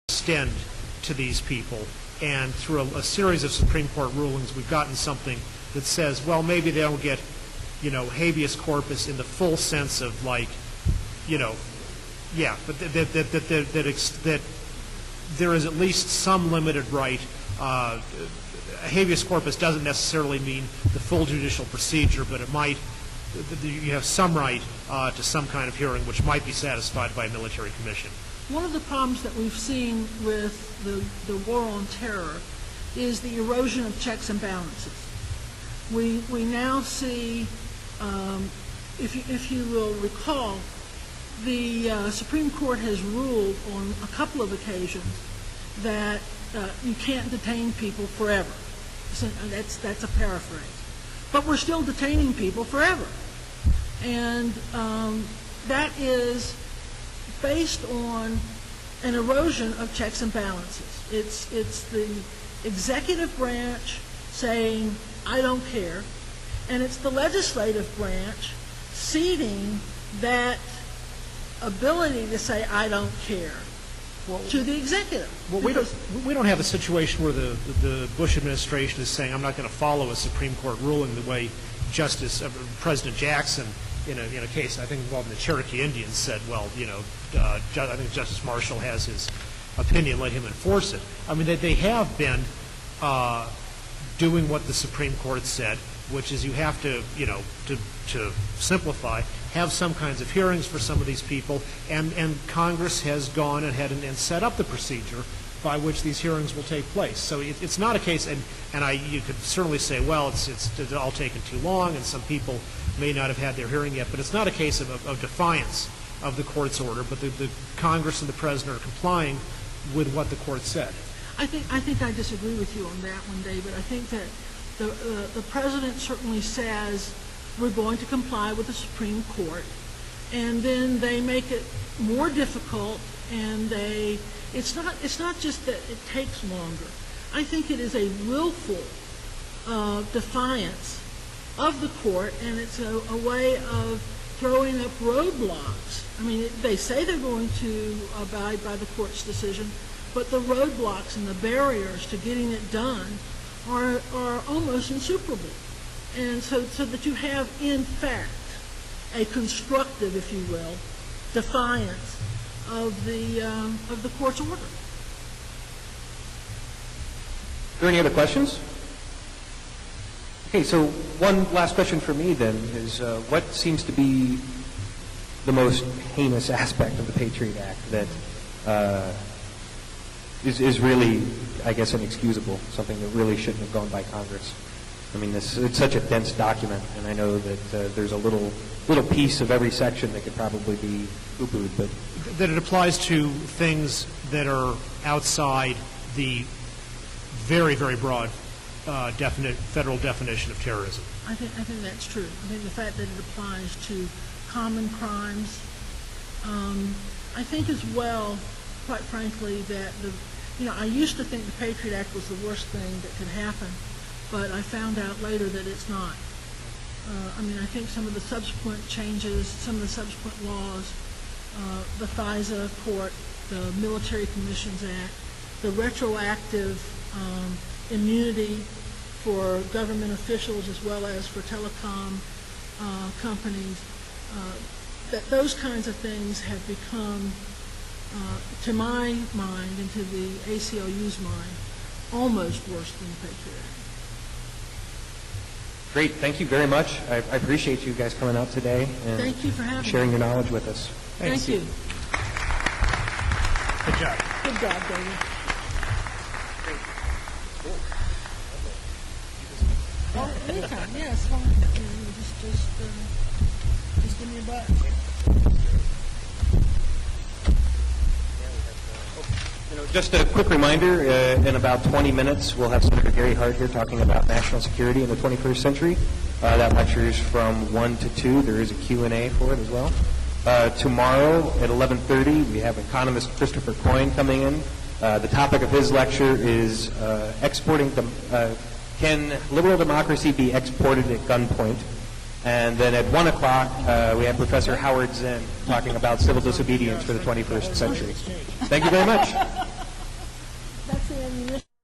extend to these people. And through a series of Supreme Court rulings, we've gotten something that says, well, maybe they don't get, habeas corpus in the full sense of like, but that there is at least some limited right. Habeas corpus doesn't necessarily mean the full judicial procedure, but it might. You have some right to some kind of hearing, which might be satisfied by a military commission. One of the problems that we've seen with the war on terror is the erosion of checks and balances. We now see, if you will recall, the Supreme Court has ruled on a couple of occasions that you can't detain people forever. So that's a paraphrase. But we're still detaining people forever. And that is based on an erosion of checks and balances. It's the executive branch saying, I don't care, and it's the legislative branch ceding that ability to say, I don't care, to the executive. Well, we don't have a situation where the Bush administration is saying, I'm not going to follow a Supreme Court ruling the way President Jackson, in a case I think involving the Cherokee Indians, said, well, I think Justice Marshall has his opinion, let him enforce it. I mean, they have been doing what the Supreme Court said, which is you have to, to simplify, have some kinds of hearings for some of these people, and Congress has gone ahead and set up the procedure by which these hearings will take place. So it's not a case, and you could certainly say, well, it's all taken too long, and some people may not have had their hearing yet, but it's not a case of defiance of the court's order, but the Congress and the President are complying with what the court said. I think I disagree with you on that one, David. I think that the President certainly says we're going to comply with the Supreme Court, and then they make it more difficult, and it's not just that it takes longer. I think it is a willful defiance of the court, and it's a way of throwing up roadblocks. I mean, they say they're going to abide by the court's decision, but the roadblocks and the barriers to getting it done are almost insuperable. And so that you have, in fact, a constructive, if you will, defiance of the court's order. Are there any other questions? Okay, so one last question for me then is what seems to be the most heinous aspect of the Patriot Act that is really, I guess, inexcusable, something that really shouldn't have gone by Congress? I mean, it's such a dense document, and I know that there's a little piece of every section that could probably be poo-pooed, but that it applies to things that are outside the very, very broad federal definition of terrorism. I think that's true. I think the fact that it applies to common crimes. I think as well, quite frankly, that I used to think the Patriot Act was the worst thing that could happen, but I found out later that it's not. I think some of the subsequent changes, some of the subsequent laws, the FISA court, the Military Commissions Act, the retroactive immunity for government officials as well as for telecom companies, that those kinds of things have become, to my mind and to the ACLU's mind, almost worse than the Patriot Act. Great. Thank you very much. I appreciate you guys coming out today and Thank you for having sharing me. your knowledge with us. Thank you. Good job. Good job, David. Oh, anytime. Yeah, it's fine. Just give me a button. Just a quick reminder, in about 20 minutes, we'll have Senator Gary Hart here talking about national security in the 21st century. That lecture is from 1 to 2. There is a Q&A for it as well. Tomorrow at 11:30, we have economist Christopher Coyne coming in. The topic of his lecture is can liberal democracy be exported at gunpoint? And then at 1 o'clock, we have Professor Howard Zinn talking about civil disobedience for the 21st century. Thank you very much. ammunition